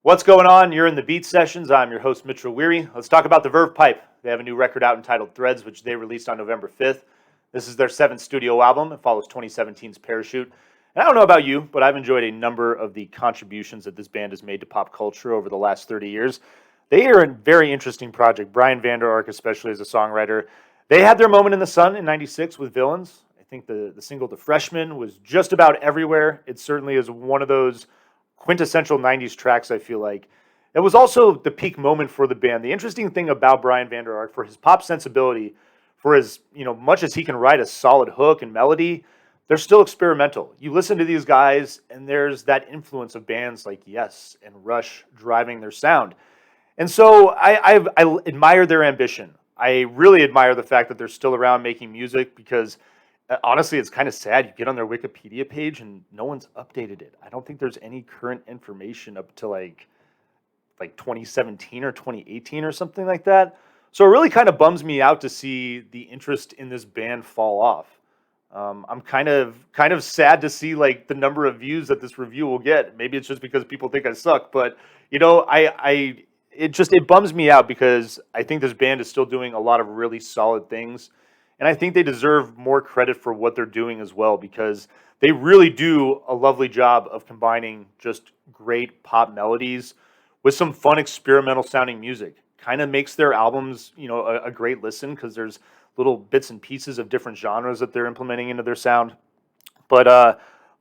What's going on? You're in the Beat Sessions. I'm your host, Mitchell Weary. Let's talk about the Verve Pipe. They have a new record out entitled Threads, which they released on November 5th. This is their seventh studio album. It follows 2017's Parachute. And I don't know about you, but I've enjoyed a number of the contributions that this band has made to pop culture over the last 30 years. They are a very interesting project. Brian Vander Ark, especially as a songwriter. They had their moment in the sun in 96 with Villains. I think the single The Freshman was just about everywhere. It certainly is one of those quintessential 90s tracks, I feel like. It was also the peak moment for the band. The interesting thing about Brian Vander Ark, for his pop sensibility, for as much as he can write a solid hook and melody, they're still experimental. You listen to these guys, and there's that influence of bands like Yes and Rush driving their sound. And so I admire their ambition. I really admire the fact that they're still around making music because honestly, it's kind of sad. You get on their Wikipedia page and no one's updated it. I don't think there's any current information up to like 2017 or 2018 or something like that. So it really kind of bums me out to see the interest in this band fall off. I'm kind of sad to see like the number of views that this review will get. Maybe it's just because people think I suck, but it bums me out because I think this band is still doing a lot of really solid things. And I think they deserve more credit for what they're doing as well because they really do a lovely job of combining just great pop melodies with some fun experimental sounding music. Kind of makes their albums, a great listen because there's little bits and pieces of different genres that they're implementing into their sound. But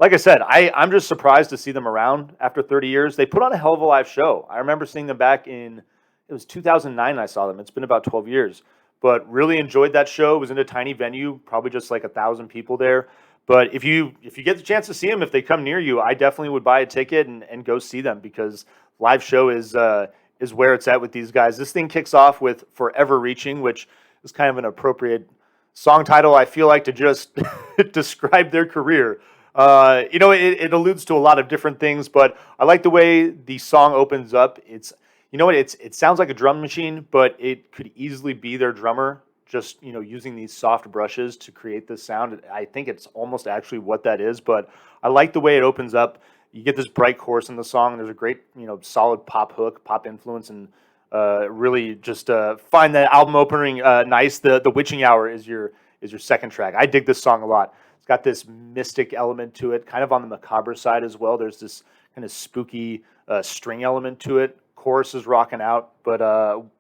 like I said, I'm just surprised to see them around after 30 years. They put on a hell of a live show. I remember seeing them back it was 2009 I saw them. It's been about 12 years. But really enjoyed that show. It was in a tiny venue, probably just like 1,000 people there. But if you get the chance to see them, if they come near you, I definitely would buy a ticket and go see them because live show is where it's at with these guys. This thing kicks off with Forever Reaching, which is kind of an appropriate song title, I feel like, to just describe their career. It alludes to a lot of different things, but I like the way the song opens up. It sounds like a drum machine, but it could easily be their drummer just, using these soft brushes to create this sound. I think it's almost actually what that is, but I like the way it opens up. You get this bright chorus in the song. There's a great, solid pop hook, pop influence, and really just find the album opening nice. The Witching Hour is your second track. I dig this song a lot. It's got this mystic element to it, kind of on the macabre side as well. There's this kind of spooky string element to it. Chorus is rocking out, but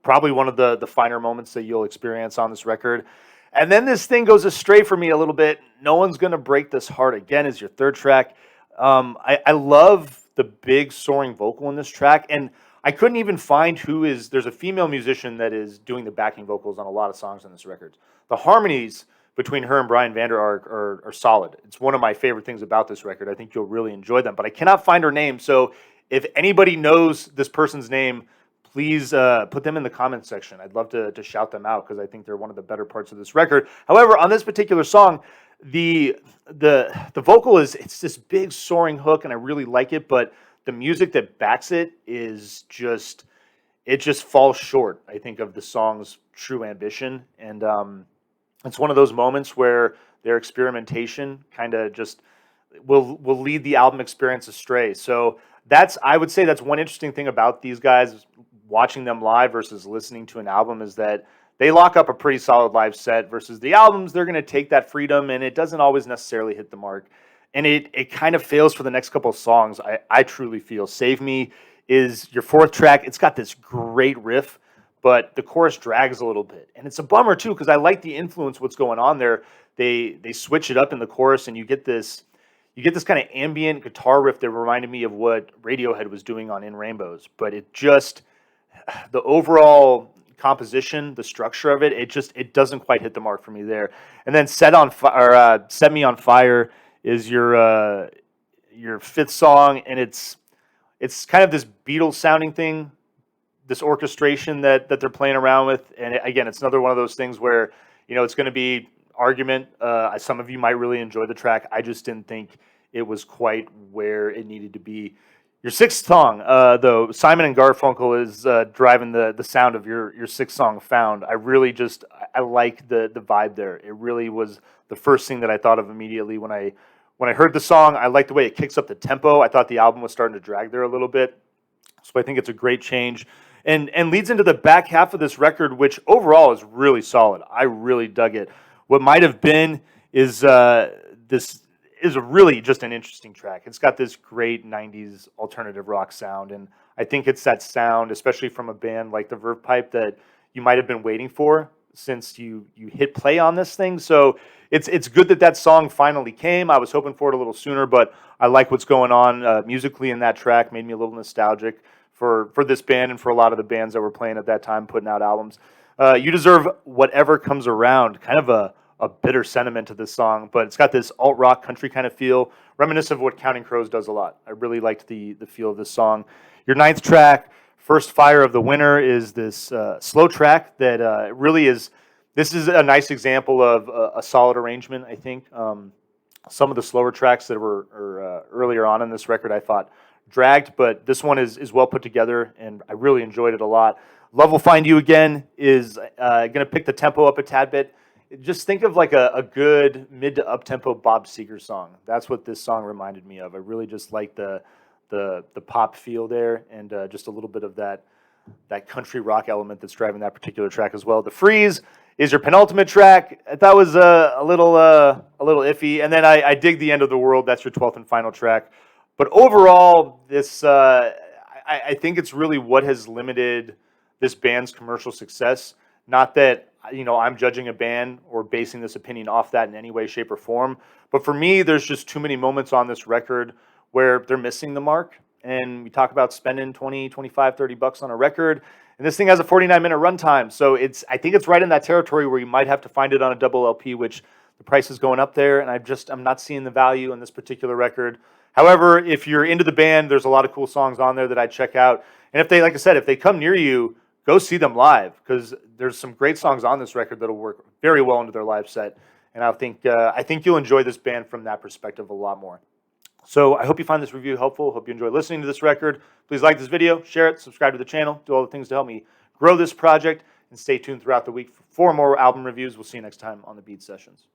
probably one of the finer moments that you'll experience on this record. And then this thing goes astray for me a little bit. No One's Gonna Break This Heart Again is your third track. I love the big soaring vocal in this track, and I couldn't even find there's a female musician that is doing the backing vocals on a lot of songs on this record. The harmonies between her and Brian Vander Ark are solid. It's one of my favorite things about this record. I think you'll really enjoy them, but I cannot find her name, so if anybody knows this person's name, please put them in the comments section. I'd love to shout them out because I think they're one of the better parts of this record. However, on this particular song, the vocal it's this big soaring hook, and I really like it, but the music that backs it just falls short, I think, of the song's true ambition. And it's one of those moments where their experimentation kind of just will lead the album experience astray. So I would say that's one interesting thing about these guys, watching them live versus listening to an album, is that they lock up a pretty solid live set versus the albums. They're going to take that freedom, and it doesn't always necessarily hit the mark. And it kind of fails for the next couple of songs, I truly feel. Save Me is your fourth track. It's got this great riff, but the chorus drags a little bit. And it's a bummer, too, because I like the influence, what's going on there. They switch it up in the chorus, and you get this kind of ambient guitar riff that reminded me of what Radiohead was doing on In Rainbows. But the overall composition, the structure of it doesn't quite hit the mark for me there. And then Set Me on Fire is your fifth song, and it's kind of this Beatles sounding thing, this orchestration that they're playing around with. And again, it's another one of those things where it's going to be argument. Some of you might really enjoy the track. I just didn't think it was quite where it needed to be. Your sixth song, though, Simon and Garfunkel is driving the sound of your sixth song, Found. I like the vibe there. It really was the first thing that I thought of immediately when I heard the song. I like the way it kicks up the tempo. I thought the album was starting to drag there a little bit. So I think it's a great change, and leads into the back half of this record, which overall is really solid. I really dug it. What might have been is this is a really just an interesting track. It's got this great '90s alternative rock sound, and I think it's that sound, especially from a band like the Verve Pipe, that you might have been waiting for since you hit play on this thing. So it's good that that song finally came. I was hoping for it a little sooner, but I like what's going on musically in that track. Made me a little nostalgic for this band and for a lot of the bands that were playing at that time, putting out albums. You Deserve Whatever Comes Around, kind of a bitter sentiment to this song, but it's got this alt rock country kind of feel, reminiscent of what Counting Crows does a lot. I really liked the feel of this song. Your ninth track, First Fire of the Winter, is this slow track that really is. This is a nice example of a solid arrangement, I think. Some of the slower tracks that were earlier on in this record, I thought dragged, but this one is well put together, and I really enjoyed it a lot. Love Will Find You Again is going to pick the tempo up a tad bit. Just think of like a good mid to up tempo Bob Seger song. That's what this song reminded me of. I really just like the pop feel there, and just a little bit of that country rock element that's driving that particular track as well. The Freeze is your penultimate track. That was a little iffy, and then I dig The End of the World. That's your 12th and final track. But overall, this I think it's really what has limited this band's commercial success. Not that I'm judging a band or basing this opinion off that in any way, shape, or form. But for me, there's just too many moments on this record where they're missing the mark. And we talk about spending 20, 25, 30 bucks on a record. And this thing has a 49-minute runtime. So I think it's right in that territory where you might have to find it on a double LP, which the price is going up there. And I'm not seeing the value in this particular record. However, if you're into the band, there's a lot of cool songs on there that I'd check out. And if they, like I said, if they come near you, go see them live, because there's some great songs on this record that'll work very well into their live set. And I think you'll enjoy this band from that perspective a lot more. So I hope you find this review helpful. Hope you enjoy listening to this record. Please like this video, share it, subscribe to the channel, do all the things to help me grow this project, and stay tuned throughout the week for more album reviews. We'll see you next time on the Beat Sessions.